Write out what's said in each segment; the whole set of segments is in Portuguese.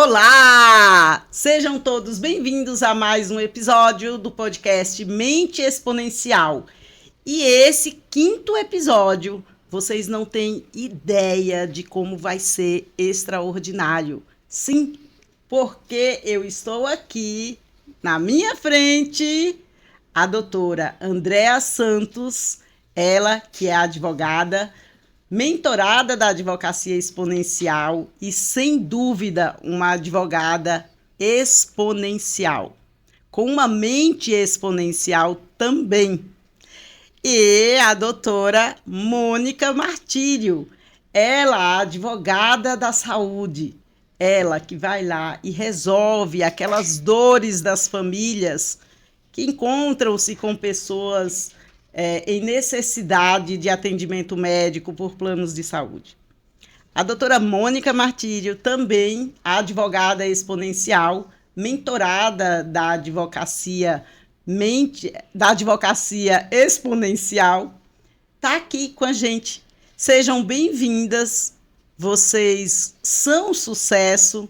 Olá! Sejam todos bem-vindos a mais um episódio do podcast Mente Exponencial. E esse quinto episódio, vocês não têm ideia de como vai ser extraordinário. Sim, porque eu estou aqui, na minha frente, a doutora Andréa Santos, ela que é advogada, mentorada da advocacia exponencial e, sem dúvida, uma advogada exponencial, com uma mente exponencial também. E a doutora Mônica Martírio, ela, advogada da saúde, ela que vai lá e resolve aquelas dores das famílias que encontram-se com pessoas em necessidade de atendimento médico por planos de saúde. A doutora Mônica Martírio, também advogada exponencial, mentorada da advocacia exponencial, está aqui com a gente. Sejam bem-vindas, vocês são sucesso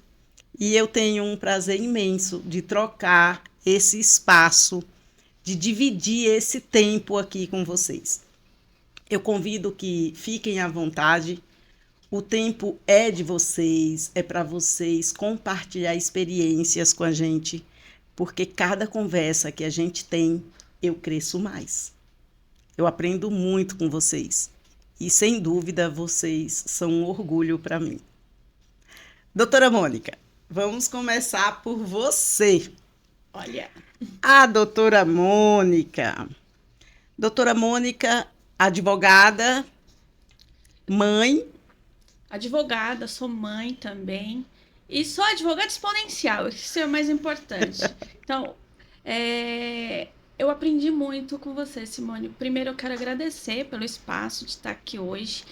e eu tenho um prazer imenso de trocar esse espaço, de dividir esse tempo aqui com vocês. Eu convido que fiquem à vontade, o tempo é de vocês, é para vocês compartilhar experiências com a gente, porque cada conversa que a gente tem, eu cresço mais. Eu aprendo muito com vocês e, sem dúvida, vocês são um orgulho para mim. Doutora Mônica, vamos começar por você. Olha, A doutora Mônica. Doutora Mônica, advogada, mãe. advogada, sou mãe também. E sou advogada exponencial, isso é o mais importante. Então, eu aprendi muito com você, Simone. Primeiro, eu quero agradecer pelo espaço de estar aqui hoje.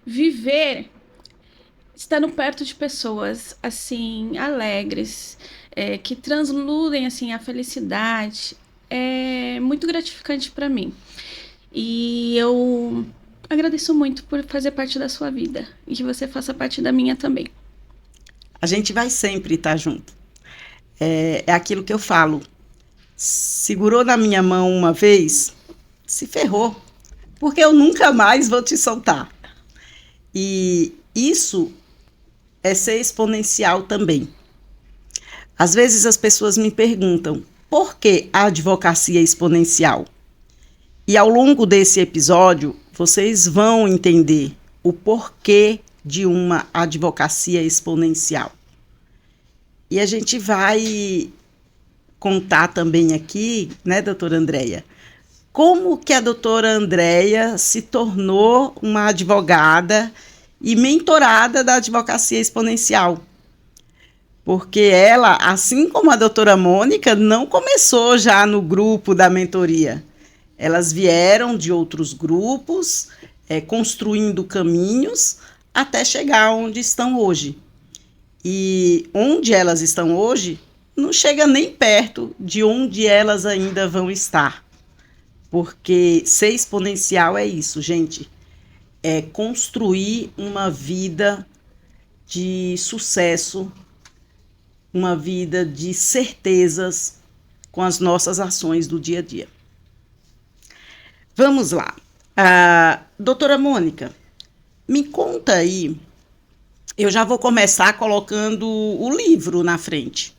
Viver estando perto de pessoas, assim, alegres, que transludem, assim, a felicidade, é muito gratificante para mim. E eu agradeço muito por fazer parte da sua vida e que você faça parte da minha também. A gente vai sempre estar junto. É aquilo que eu falo. Segurou na minha mão uma vez, se ferrou, porque eu nunca mais vou te soltar. E isso é ser exponencial também. Às vezes as pessoas me perguntam, por que a advocacia exponencial? E ao longo desse episódio, vocês vão entender o porquê de uma advocacia exponencial. E a gente vai contar também aqui, né, doutora Andréia, como que a doutora Andréia se tornou uma advogada e mentorada da advocacia exponencial. Porque ela, assim como a doutora Mônica, não começou já no grupo da mentoria. Elas vieram de outros grupos, construindo caminhos, até chegar onde estão hoje. E onde elas estão hoje, não chega nem perto de onde elas ainda vão estar. Porque ser exponencial é isso, gente. É construir uma vida de sucesso, uma vida de certezas com as nossas ações do dia a dia. Vamos lá. Doutora Mônica, me conta aí, eu já vou começar colocando o livro na frente.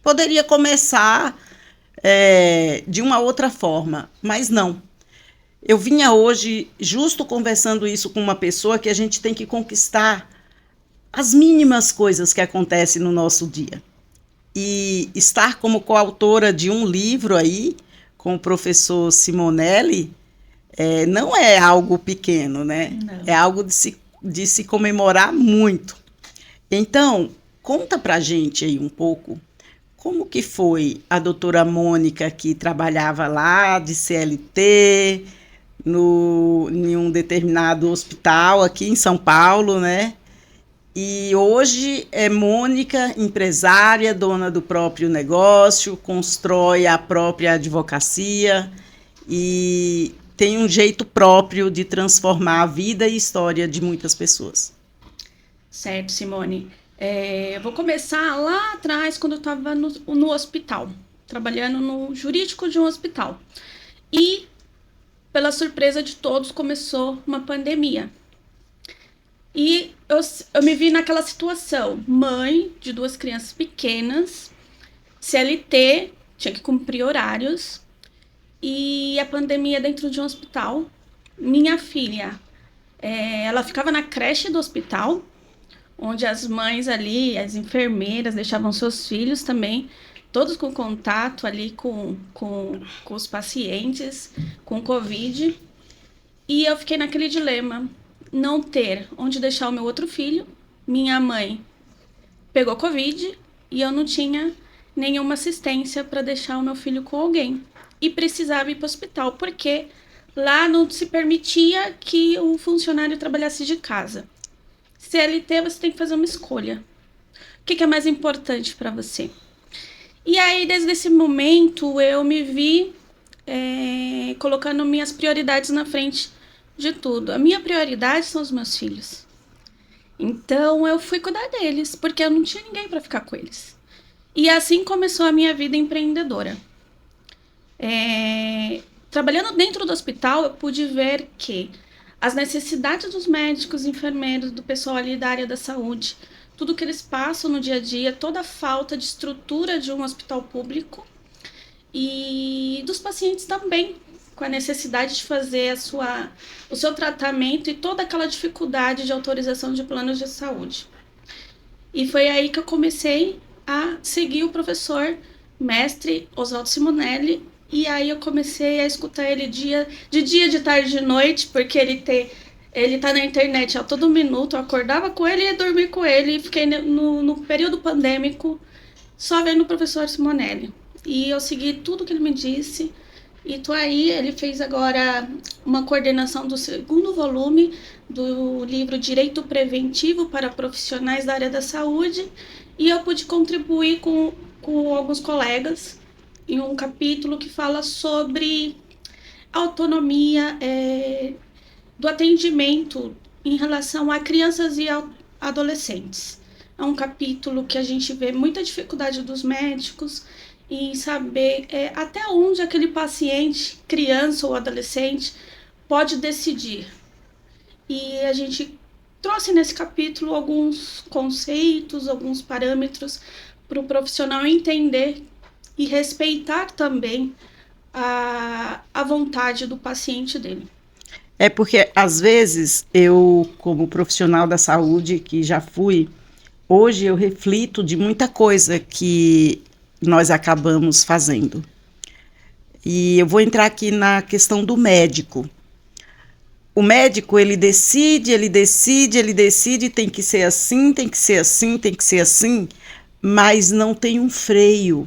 Poderia começar de uma outra forma, mas não. Eu vinha hoje justo conversando isso com uma pessoa que a gente tem que conquistar as mínimas coisas que acontecem no nosso dia. E estar como coautora de um livro aí, com o professor Simonelli, não é algo pequeno, né? Não. É algo de se comemorar muito. Então, conta pra gente aí um pouco como que foi a doutora Mônica, que trabalhava lá de CLT, em um determinado hospital aqui em São Paulo, né? E hoje é Mônica, empresária, dona do próprio negócio, constrói a própria advocacia e tem um jeito próprio de transformar a vida e história de muitas pessoas. Certo, Simone. Eu vou começar lá atrás, quando eu estava no hospital, trabalhando no jurídico de um hospital. E, pela surpresa de todos, começou uma pandemia. E eu me vi naquela situação, mãe de 2 crianças pequenas, CLT, tinha que cumprir horários, e a pandemia dentro de um hospital. Minha filha, ela ficava na creche do hospital, onde as mães ali, as enfermeiras, deixavam seus filhos também, todos com contato ali com os pacientes, com Covid. E eu fiquei naquele dilema, não ter onde deixar o meu outro filho. Minha mãe pegou Covid e eu não tinha nenhuma assistência para deixar o meu filho com alguém. E precisava ir para o hospital, porque lá não se permitia que o funcionário trabalhasse de casa. CLT, você tem que fazer uma escolha. O que é mais importante para você? E aí, desde esse momento, eu me vi colocando minhas prioridades na frente de tudo. A minha prioridade são os meus filhos. Então, eu fui cuidar deles, porque eu não tinha ninguém para ficar com eles. E assim começou a minha vida empreendedora. Trabalhando dentro do hospital, eu pude ver que as necessidades dos médicos, enfermeiros, do pessoal ali da área da saúde, tudo que eles passam no dia a dia, toda a falta de estrutura de um hospital público e dos pacientes também, com a necessidade de fazer o seu tratamento e toda aquela dificuldade de autorização de planos de saúde. E foi aí que eu comecei a seguir o professor mestre Oswaldo Simonelli. E aí eu comecei a escutar ele de tarde, de noite, porque ele tá na internet a todo minuto. Eu acordava com ele e ia dormir com ele. E fiquei no período pandêmico só vendo o professor Simonelli. E eu segui tudo que ele me disse. E tô aí, ele fez agora uma coordenação do 2º volume do livro Direito Preventivo para Profissionais da Área da Saúde. E eu pude contribuir com alguns colegas em um capítulo que fala sobre autonomia do atendimento em relação a crianças e adolescentes. É um capítulo que a gente vê muita dificuldade dos médicos em saber até onde aquele paciente, criança ou adolescente, pode decidir. E a gente trouxe nesse capítulo alguns conceitos, alguns parâmetros para o profissional entender e respeitar também a vontade do paciente dele. É porque, às vezes, eu, como profissional da saúde, que já fui, hoje eu reflito de muita coisa que nós acabamos fazendo. E eu vou entrar aqui na questão do médico. O médico, ele decide, tem que ser assim, tem que ser assim, tem que ser assim, mas não tem um freio.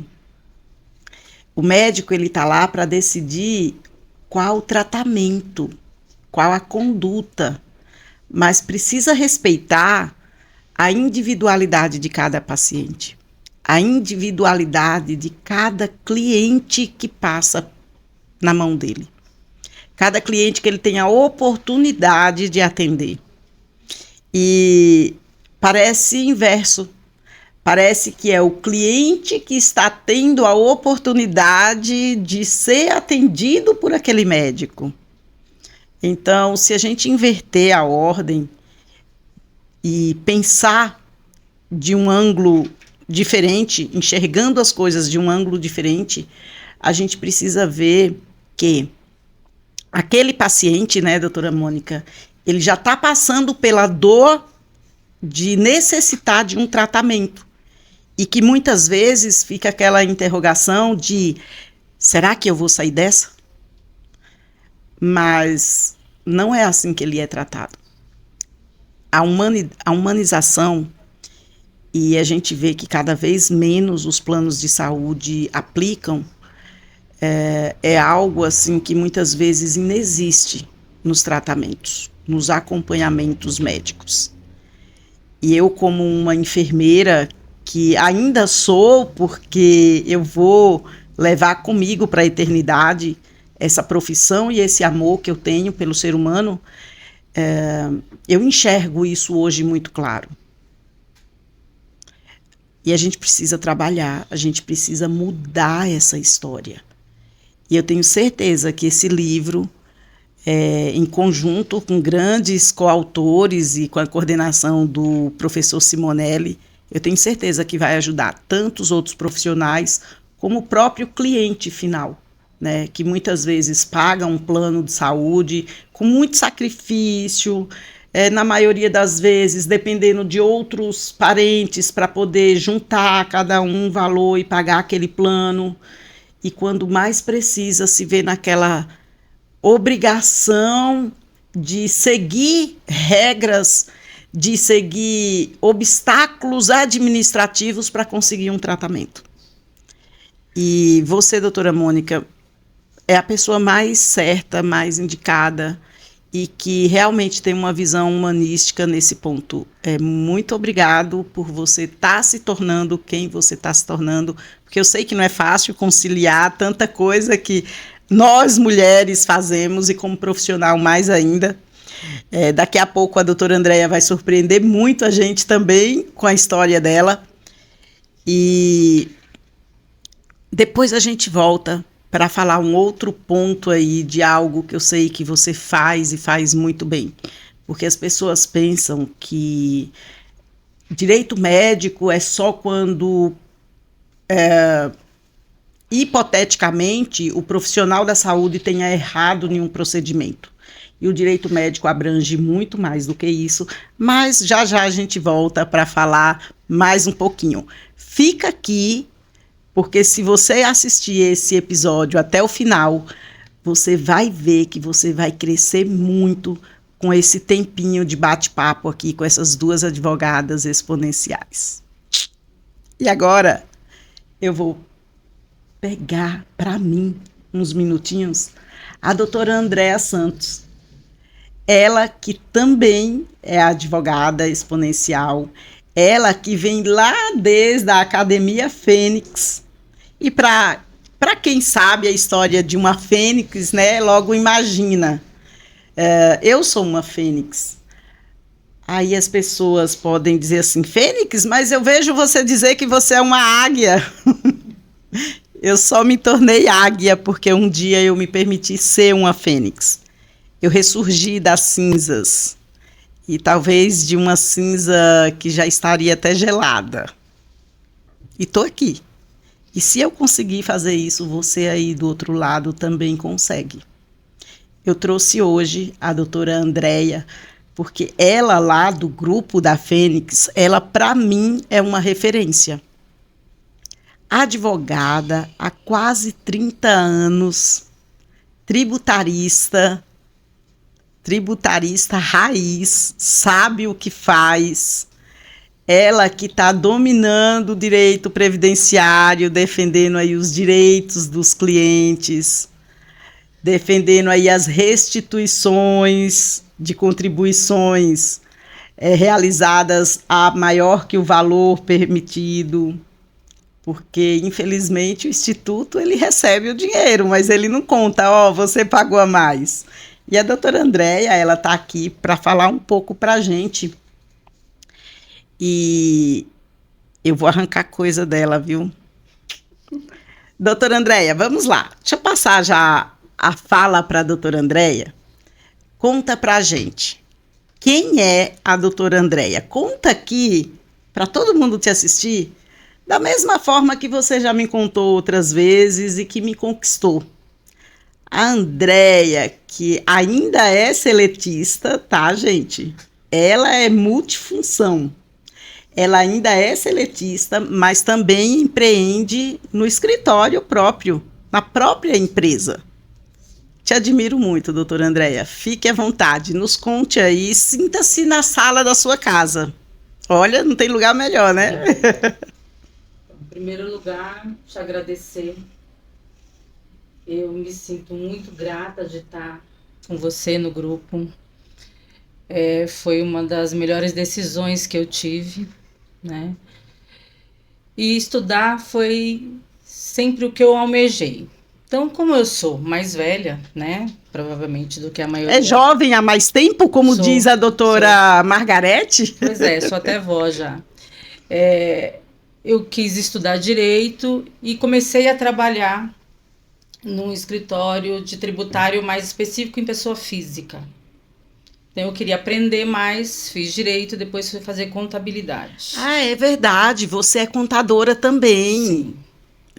O médico, ele está lá para decidir qual o tratamento, qual a conduta, mas precisa respeitar a individualidade de cada paciente, a individualidade de cada cliente que passa na mão dele, cada cliente que ele tem a oportunidade de atender. E parece inverso. Parece que é o cliente que está tendo a oportunidade de ser atendido por aquele médico. Então, se a gente inverter a ordem e pensar de um ângulo diferente, enxergando as coisas de um ângulo diferente, a gente precisa ver que aquele paciente, né, doutora Mônica, ele já está passando pela dor de necessitar de um tratamento. E que muitas vezes fica aquela interrogação de, será que eu vou sair dessa? Mas não é assim que ele é tratado. A humanização, e a gente vê que cada vez menos os planos de saúde aplicam, é algo assim que muitas vezes inexiste nos tratamentos, nos acompanhamentos médicos. E eu, como uma enfermeira, que ainda sou, porque eu vou levar comigo para a eternidade essa profissão e esse amor que eu tenho pelo ser humano, eu enxergo isso hoje muito claro. E a gente precisa trabalhar, a gente precisa mudar essa história. E eu tenho certeza que esse livro, em conjunto com grandes coautores e com a coordenação do professor Simonelli, eu tenho certeza que vai ajudar tanto os outros profissionais como o próprio cliente final, né, que muitas vezes paga um plano de saúde com muito sacrifício, na maioria das vezes dependendo de outros parentes para poder juntar cada um valor e pagar aquele plano, e quando mais precisa se vê naquela obrigação de seguir regras, de seguir obstáculos administrativos para conseguir um tratamento. E você, doutora Mônica, é a pessoa mais certa, mais indicada e que realmente tem uma visão humanística nesse ponto. Muito obrigado por você estar se tornando quem você está se tornando, porque eu sei que não é fácil conciliar tanta coisa que nós mulheres fazemos e como profissional mais ainda. Daqui a pouco a doutora Andréia vai surpreender muito a gente também com a história dela. E depois a gente volta para falar um outro ponto aí de algo que eu sei que você faz e faz muito bem. Porque as pessoas pensam que direito médico é só quando, hipoteticamente, o profissional da saúde tenha errado em um procedimento. E o direito médico abrange muito mais do que isso, mas já já a gente volta para falar mais um pouquinho. Fica aqui, porque se você assistir esse episódio até o final, você vai ver que você vai crescer muito com esse tempinho de bate-papo aqui com essas duas advogadas exponenciais. E agora eu vou pegar para mim, uns minutinhos, a doutora Andréia Santos. Ela que também é advogada exponencial, ela que vem lá desde a Academia Fênix. E para quem sabe a história de uma fênix, né, logo imagina, eu sou uma fênix. Aí as pessoas podem dizer assim, fênix, mas eu vejo você dizer que você é uma águia. Eu só me tornei águia porque um dia eu me permiti ser uma fênix. Eu ressurgi das cinzas, e talvez de uma cinza que já estaria até gelada. E estou aqui. E se eu conseguir fazer isso, você aí do outro lado também consegue. Eu trouxe hoje a doutora Andréia, porque ela lá do grupo da Fênix, ela para mim é uma referência. Advogada há quase 30 anos, tributarista raiz, sabe o que faz. Ela que está dominando o direito previdenciário, defendendo aí os direitos dos clientes, defendendo aí as restituições de contribuições realizadas a maior que o valor permitido, porque infelizmente o Instituto ele recebe o dinheiro, mas ele não conta, você pagou a mais. E a doutora Andréia, ela está aqui para falar um pouco para a gente. E eu vou arrancar coisa dela, viu? Doutora Andréia, vamos lá. Deixa eu passar já a fala para a doutora Andréia. Conta para a gente. Quem é a doutora Andréia? Conta aqui, para todo mundo te assistir, da mesma forma que você já me contou outras vezes e que me conquistou. A Andréia, que ainda é seletista, tá, gente? Ela é multifunção. Ela ainda é seletista, mas também empreende no escritório próprio, na própria empresa. Te admiro muito, doutora Andréia. Fique à vontade, nos conte aí, sinta-se na sala da sua casa. Olha, não tem lugar melhor, né? Em primeiro lugar, te agradecer. Eu me sinto muito grata de estar com você no grupo. Foi uma das melhores decisões que eu tive, né? E estudar foi sempre o que eu almejei. Então, como eu sou mais velha, né? Provavelmente do que a maioria. É jovem há mais tempo, como diz a doutora Margarete? Pois é, sou até vó já. eu quis estudar direito e comecei a trabalhar num escritório de tributário mais específico em pessoa física. Então eu queria aprender mais, fiz direito, depois fui fazer contabilidade. Ah, é verdade. Você é contadora também. Sim.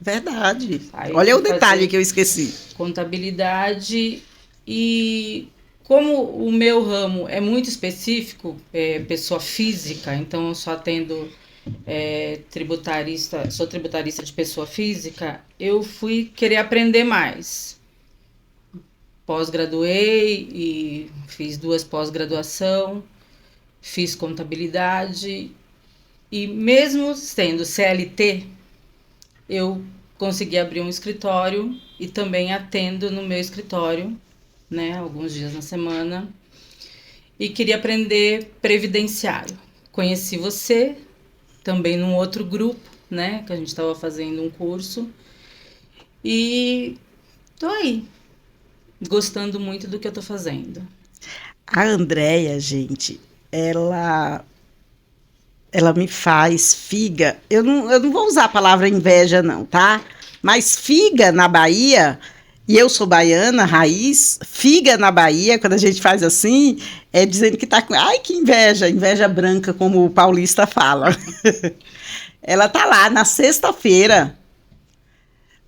Verdade. Aí Olha fui o detalhe fazer que eu esqueci. contabilidade e como o meu ramo é muito específico, pessoa física, então eu só atendo tributarista, sou tributarista de pessoa física, eu fui querer aprender mais. Pós-graduei e fiz 2 pós-graduação, fiz contabilidade e mesmo sendo CLT, eu consegui abrir um escritório e também atendo no meu escritório, né, alguns dias na semana. E queria aprender previdenciário. Conheci você também num outro grupo, né, que a gente estava fazendo um curso. E tô aí, gostando muito do que eu tô fazendo. A Andréia, gente, ela me faz figa. Eu não vou usar a palavra inveja, não, tá? Mas figa na Bahia, e eu sou baiana, raiz, figa na Bahia, quando a gente faz assim, é dizendo que tá com. Ai, que inveja, inveja branca, como o paulista fala. Ela tá lá na sexta-feira,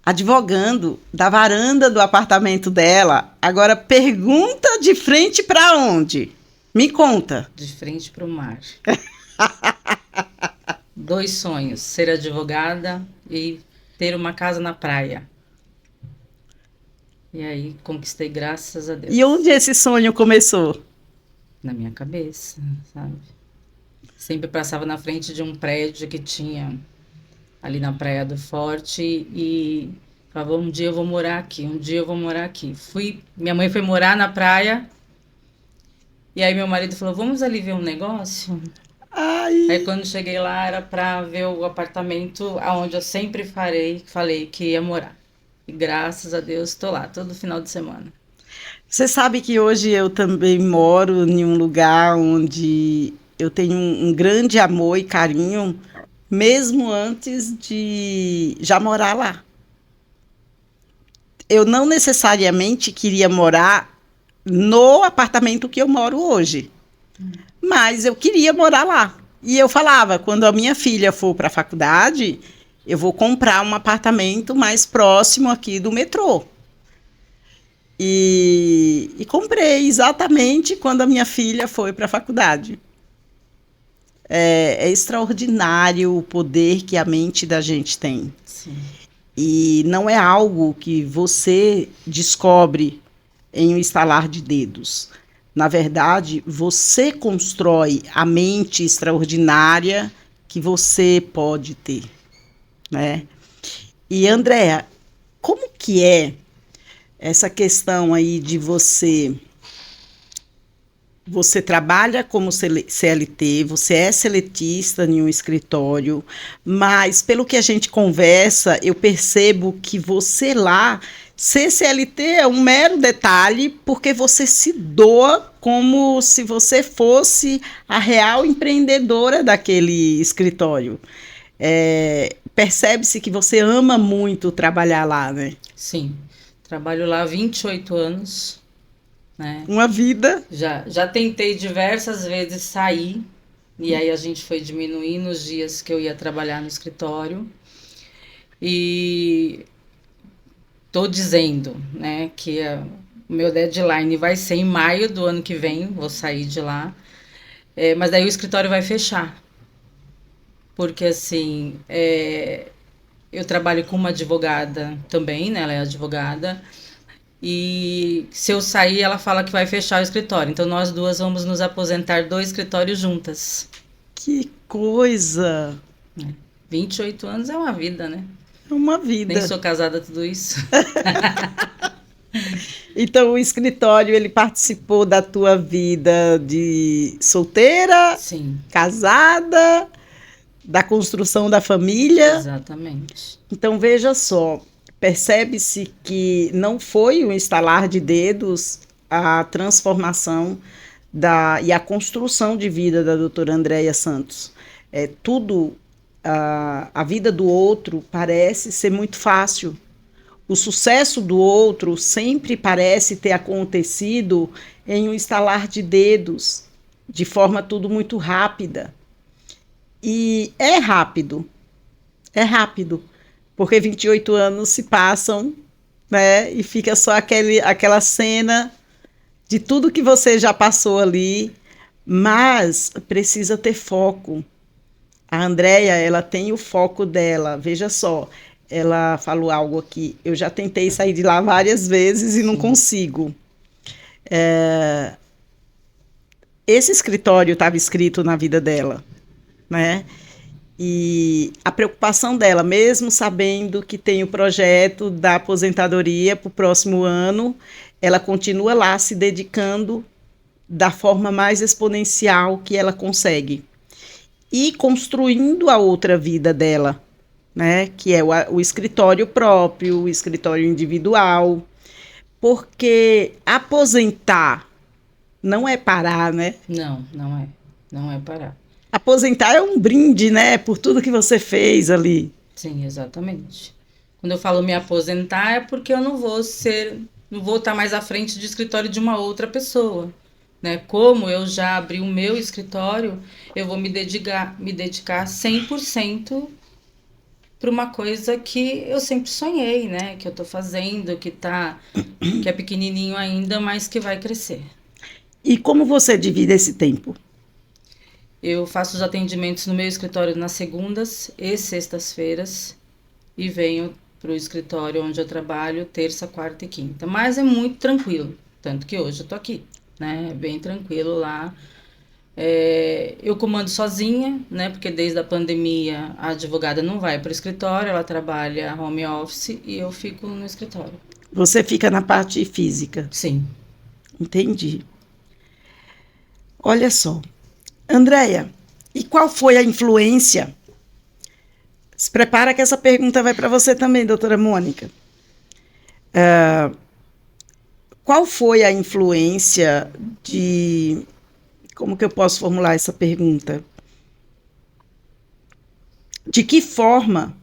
advogando da varanda do apartamento dela. Agora, pergunta de frente para onde? Me conta. De frente para o mar. 2 sonhos, ser advogada e ter uma casa na praia. E aí conquistei, graças a Deus. E onde esse sonho começou? Na minha cabeça, sabe? Sempre passava na frente de um prédio que tinha ali na Praia do Forte e falava, um dia eu vou morar aqui, um dia eu vou morar aqui. Minha mãe foi morar na praia e aí meu marido falou, vamos ali ver um negócio? Ai, Aí quando cheguei lá era para ver o apartamento aonde eu sempre falei que ia morar. E graças a Deus estou lá todo final de semana. você sabe que hoje eu também moro em um lugar onde eu tenho um grande amor e carinho, mesmo antes de já morar lá. Eu não necessariamente queria morar no apartamento que eu moro hoje, mas eu queria morar lá. E eu falava, quando a minha filha for para a faculdade, eu vou comprar um apartamento mais próximo aqui do metrô. E comprei exatamente quando a minha filha foi para a faculdade. É extraordinário o poder que a mente da gente tem. Sim. E não é algo que você descobre em um estalar de dedos. Na verdade, você constrói a mente extraordinária que você pode ter, né? E, Andréa, como que é essa questão aí de você trabalha como CLT, você é seletista em um escritório, mas pelo que a gente conversa, eu percebo que você lá, ser CLT é um mero detalhe, porque você se doa como se você fosse a real empreendedora daquele escritório. Percebe-se que você ama muito trabalhar lá, né? Sim, trabalho lá há 28 anos, né? Uma vida. Já tentei diversas vezes sair, e aí a gente foi diminuindo os dias que eu ia trabalhar no escritório. E tô dizendo, né, que o meu deadline vai ser em maio do ano que vem, vou sair de lá. Mas daí o escritório vai fechar. Porque, assim, eu trabalho com uma advogada também, né, ela é advogada. E se eu sair, ela fala que vai fechar o escritório. Então, nós duas vamos nos aposentar do escritório juntas. Que coisa! 28 anos é uma vida, né? É uma vida. Nem sou casada tudo isso. Então, o escritório, ele participou da tua vida de solteira, Sim, casada, da construção da família. exatamente. Então, veja só, percebe-se que não foi um estalar de dedos a transformação e a construção de vida da doutora Andréia Santos. Tudo a vida do outro parece ser muito fácil. O sucesso do outro sempre parece ter acontecido em um estalar de dedos, de forma tudo muito rápida. E é rápido, porque 28 anos se passam, né, e fica só aquela cena de tudo que você já passou ali, mas precisa ter foco. A Andréia, ela tem o foco dela, veja só, ela falou algo aqui, eu já tentei sair de lá várias vezes e não consigo. Esse escritório estava escrito na vida dela, né? E a preocupação dela, mesmo sabendo que tem o projeto da aposentadoria para o próximo ano, ela continua lá se dedicando da forma mais exponencial que ela consegue. E construindo a outra vida dela, né? Que é o escritório próprio, o escritório individual. Porque aposentar não é parar, né? Não, não é. Não é parar. Aposentar é um brinde, né? Por tudo que você fez ali. Sim, exatamente. Quando eu falo me aposentar é porque eu não vou estar mais à frente do escritório de uma outra pessoa, né? Como eu já abri o meu escritório, eu vou me dedicar 100% para uma coisa que eu sempre sonhei, né? Que eu tô fazendo, que é pequenininho ainda, mas que vai crescer. E como você divide esse tempo? Eu faço os atendimentos no meu escritório nas segundas e sextas-feiras e venho para o escritório onde eu trabalho terça, quarta e quinta. Mas é muito tranquilo, tanto que hoje eu tô aqui, né? É bem tranquilo lá. Eu comando sozinha, né? Porque desde a pandemia a advogada não vai para o escritório, ela trabalha home office e eu fico no escritório. Você fica na parte física. Sim. Entendi. Olha só. Andréia, e qual foi a influência? Se prepara que essa pergunta vai para você também, doutora Mônica. Qual foi a influência de... Como que eu posso formular essa pergunta? De que forma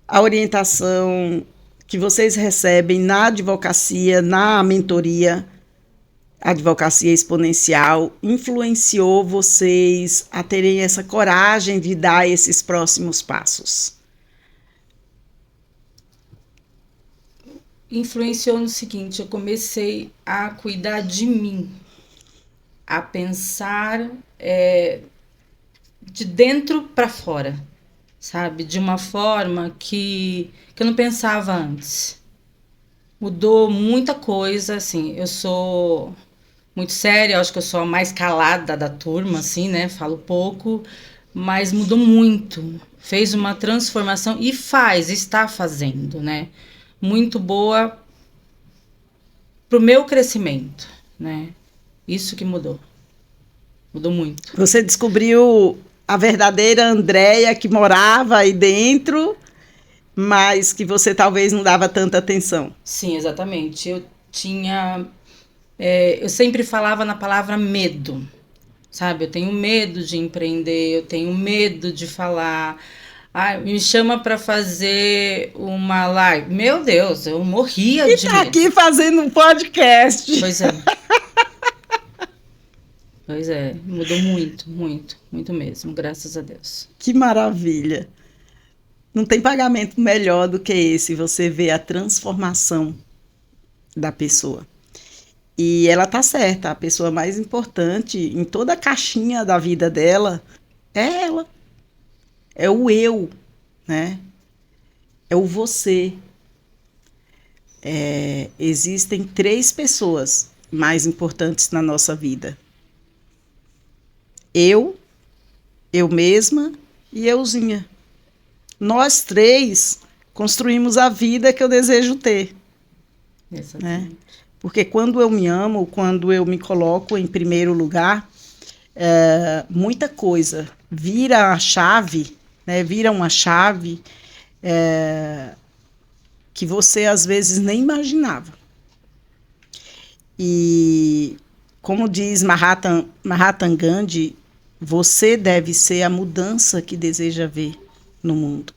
a orientação que vocês recebem na advocacia, na mentoria, Advocacia Exponencial, influenciou vocês a terem essa coragem de dar esses próximos passos? Influenciou no seguinte, eu comecei a cuidar de mim, a pensar de dentro para fora, sabe? De uma forma que eu não pensava antes. Mudou muita coisa, assim, eu sou muito séria, eu acho que eu sou a mais calada da turma, assim, né? Falo pouco, mas mudou muito. Fez uma transformação e está fazendo, né? Muito boa pro meu crescimento, né? Isso que mudou. Mudou muito. Você descobriu a verdadeira Andréia que morava aí dentro, mas que você talvez não dava tanta atenção. Sim, exatamente. Eu sempre falava na palavra medo, sabe? Eu tenho medo de empreender, eu tenho medo de falar. Me chama para fazer uma live. Meu Deus, eu morria de medo. E tá aqui fazendo um podcast. Pois é. Pois é, mudou muito, muito, muito mesmo, graças a Deus. Que maravilha. Não tem pagamento melhor do que esse, você vê a transformação da pessoa. E ela tá certa, a pessoa mais importante em toda a caixinha da vida dela é ela. É o eu, né? É o você. Existem 3 pessoas mais importantes na nossa vida. Eu mesma e euzinha. Nós 3 construímos a vida que eu desejo ter. Exatamente. Né? Porque quando eu me amo, quando eu me coloco em primeiro lugar, muita coisa vira a chave, né? Vira uma chave que você às vezes nem imaginava. E como diz Mahatma Gandhi, Você deve ser a mudança que deseja ver no mundo.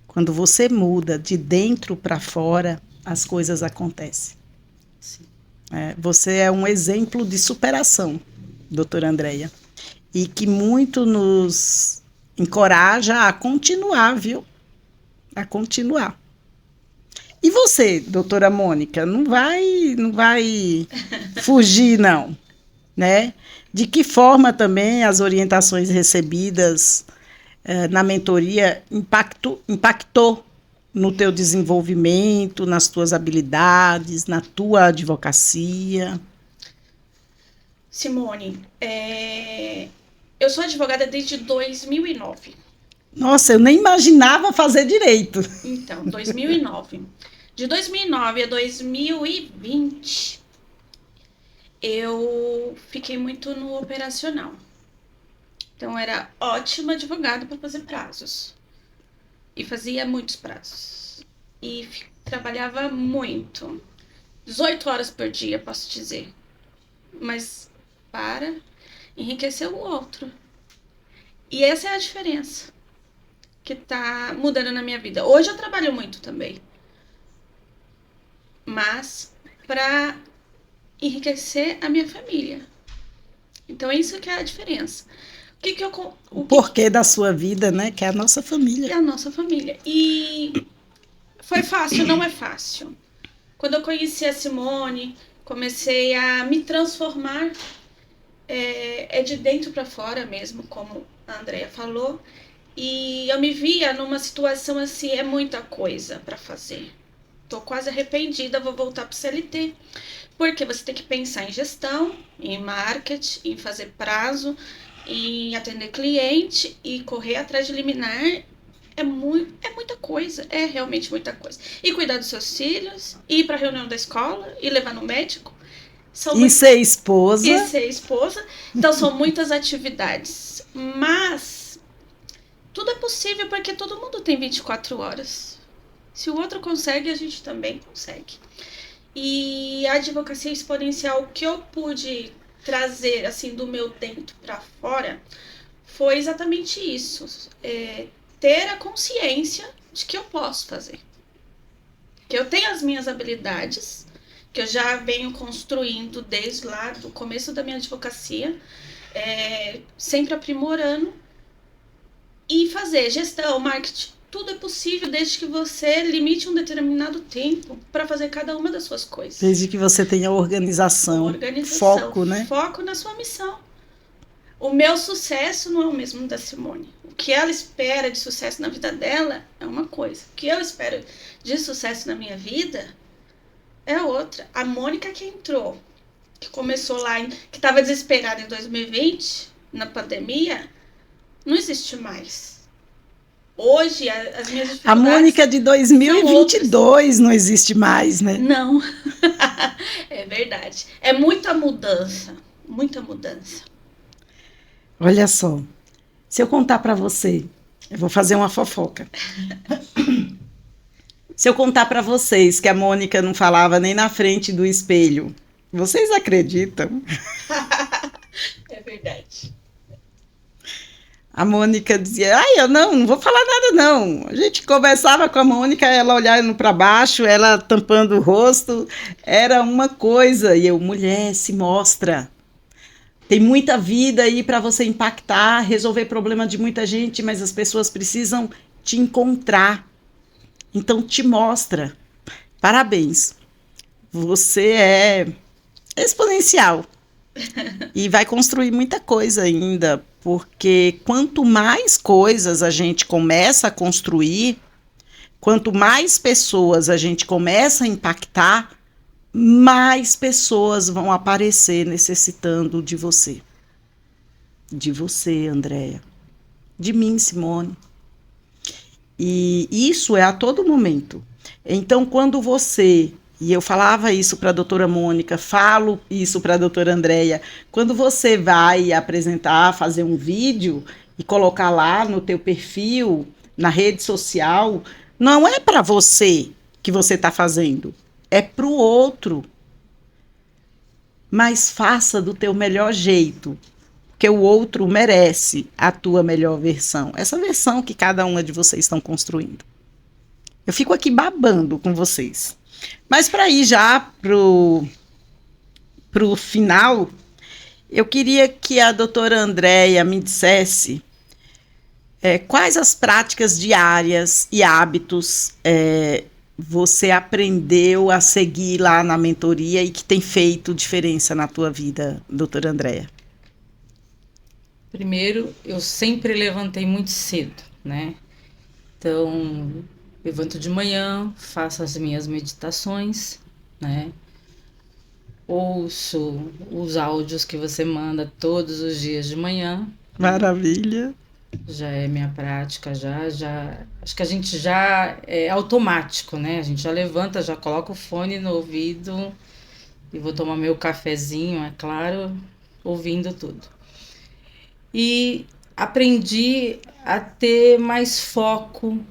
Quando você muda de dentro para fora, as coisas acontecem. Sim. Você é um exemplo de superação, doutora Andréia, e que muito nos encoraja a continuar, viu? A continuar. E você, doutora Mônica, não vai fugir, não, né? De que forma também as orientações recebidas na mentoria impactou no teu desenvolvimento, nas tuas habilidades, na tua advocacia? Simone, eu sou advogada desde 2009. Nossa, eu nem imaginava fazer direito. Então, 2009. De 2009 a 2020, eu fiquei muito no operacional. Então, era ótima advogada para fazer prazos. E fazia muitos prazos. E trabalhava muito. 18 horas por dia, posso dizer. Mas para enriquecer o outro. E essa é a diferença que tá mudando na minha vida. Hoje eu trabalho muito também. Mas para enriquecer a minha família. Então, é isso que é a diferença. O porquê da sua vida, né? Que é a nossa família. É a nossa família. E foi fácil? Não é fácil. Quando eu conheci a Simone, comecei a me transformar, de dentro para fora mesmo, como a Andrea falou. E eu me via numa situação assim, é muita coisa para fazer. Tô quase arrependida, vou voltar pro CLT. Porque você tem que pensar em gestão, em marketing, em fazer prazo, em atender cliente e correr atrás de liminar. É muita coisa, é realmente muita coisa. E cuidar dos seus filhos, ir para a reunião da escola, e levar no médico. Ser esposa. E ser esposa. Então, são muitas atividades. Mas tudo é possível porque todo mundo tem 24 horas. Se o outro consegue, a gente também consegue. E a advocacia exponencial que eu pude trazer assim do meu dentro para fora foi exatamente isso. Ter a consciência de que eu posso fazer. Que eu tenho as minhas habilidades, que eu já venho construindo desde lá do começo da minha advocacia, sempre aprimorando, e fazer gestão, marketing, tudo é possível desde que você limite um determinado tempo para fazer cada uma das suas coisas. Desde que você tenha organização, foco, né? Foco na sua missão. O meu sucesso não é o mesmo da Simone. O que ela espera de sucesso na vida dela é uma coisa. O que eu espero de sucesso na minha vida é outra. A Mônica que entrou, que começou lá, que estava desesperada em 2020, na pandemia, não existe mais. Hoje, as minhas dificuldades... A Mônica de 2022 não existe mais, né? Não. É verdade. É muita mudança. Muita mudança. Olha só. Se eu contar para você, eu vou fazer uma fofoca. Se eu contar para vocês que a Mônica não falava nem na frente do espelho, vocês acreditam? É verdade. A Mônica dizia, eu não vou falar nada não. A gente conversava com a Mônica, ela olhando para baixo, ela tampando o rosto, era uma coisa. E eu, mulher, se mostra. Tem muita vida aí para você impactar, resolver problema de muita gente, mas as pessoas precisam te encontrar. Então, te mostra. Parabéns. Você é exponencial. E vai construir muita coisa ainda, porque quanto mais coisas a gente começa a construir, quanto mais pessoas a gente começa a impactar, mais pessoas vão aparecer necessitando de você. De você, Andréia. De mim, Simone. E isso é a todo momento. Então, quando você... E eu falava isso para a doutora Mônica, falo isso para a doutora Andréia. Quando você vai apresentar, fazer um vídeo e colocar lá no teu perfil, na rede social, não é para você que você está fazendo, é para o outro. Mas faça do teu melhor jeito. porque o outro merece a tua melhor versão. Essa versão que cada uma de vocês estão construindo. Eu fico aqui babando com vocês. Mas para ir já pro final, eu queria que a doutora Andréia me dissesse quais as práticas diárias e hábitos você aprendeu a seguir lá na mentoria e que tem feito diferença na tua vida, doutora Andréia. Primeiro, eu sempre levantei muito cedo, né? Então, levanto de manhã, faço as minhas meditações, né? Ouço os áudios que você manda todos os dias de manhã. Maravilha. Já é minha prática, já. Acho que a gente já é automático, né? A gente já levanta, já coloca o fone no ouvido e vou tomar meu cafezinho, é claro, ouvindo tudo. E aprendi a ter mais foco,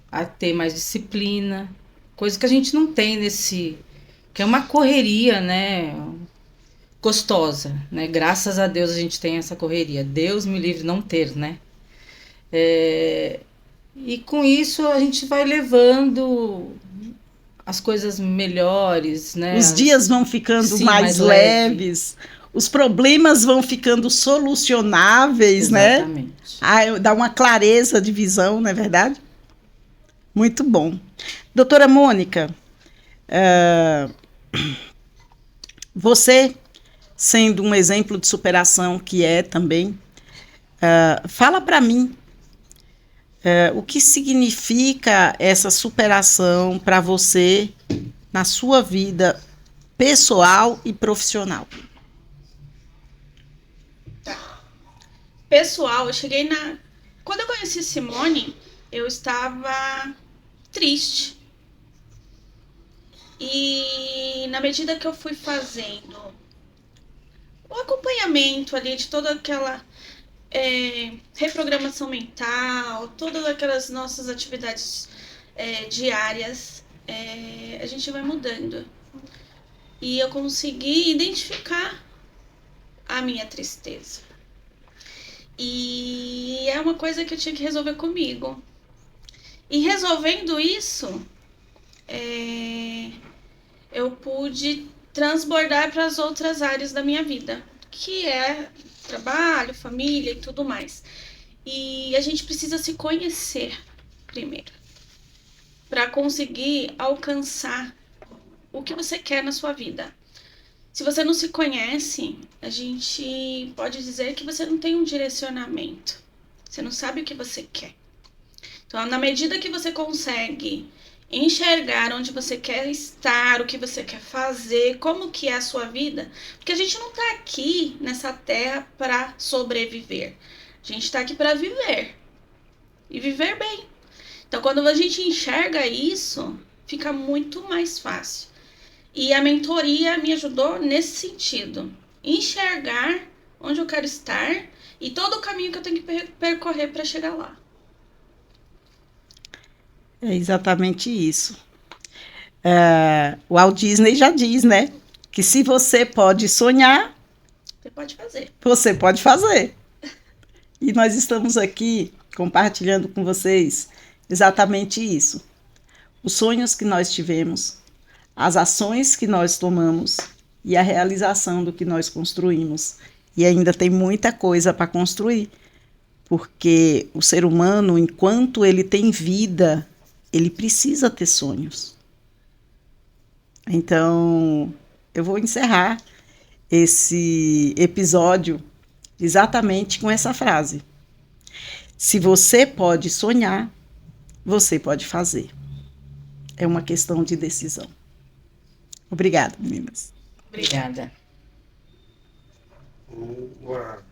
a ter mais disciplina, coisa que a gente não tem que é uma correria, né? Gostosa, né? Graças a Deus a gente tem essa correria. Deus me livre não ter, né? E com isso a gente vai levando as coisas melhores, né? Os dias vão ficando mais leves, os problemas vão ficando solucionáveis, exatamente, né? Dá uma clareza de visão, não é verdade? Muito bom. Doutora Mônica, você, sendo um exemplo de superação que é também, fala para mim o que significa essa superação para você na sua vida pessoal e profissional. Pessoal, eu cheguei Quando eu conheci Simone, eu estava triste. E na medida que eu fui fazendo o acompanhamento ali de toda aquela reprogramação mental, todas aquelas nossas atividades diárias, a gente vai mudando. E eu consegui identificar a minha tristeza. E é uma coisa que eu tinha que resolver comigo. E resolvendo isso, eu pude transbordar para as outras áreas da minha vida, que é trabalho, família e tudo mais. E a gente precisa se conhecer primeiro, para conseguir alcançar o que você quer na sua vida. Se você não se conhece, a gente pode dizer que você não tem um direcionamento. Você não sabe o que você quer. Então, na medida que você consegue enxergar onde você quer estar, o que você quer fazer, como que é a sua vida, porque a gente não está aqui nessa terra para sobreviver. A gente está aqui para viver e viver bem. Então, quando a gente enxerga isso, fica muito mais fácil. E a mentoria me ajudou nesse sentido. Enxergar onde eu quero estar e todo o caminho que eu tenho que percorrer para chegar lá. É exatamente isso. O Walt Disney já diz, né? Que se você pode sonhar, você pode fazer. Você pode fazer. E nós estamos aqui compartilhando com vocês exatamente isso. Os sonhos que nós tivemos, as ações que nós tomamos e a realização do que nós construímos. E ainda tem muita coisa para construir, porque o ser humano, enquanto ele tem vida, ele precisa ter sonhos. Então, eu vou encerrar esse episódio exatamente com essa frase. Se você pode sonhar, você pode fazer. É uma questão de decisão. Obrigada, meninas. Obrigada. Boa.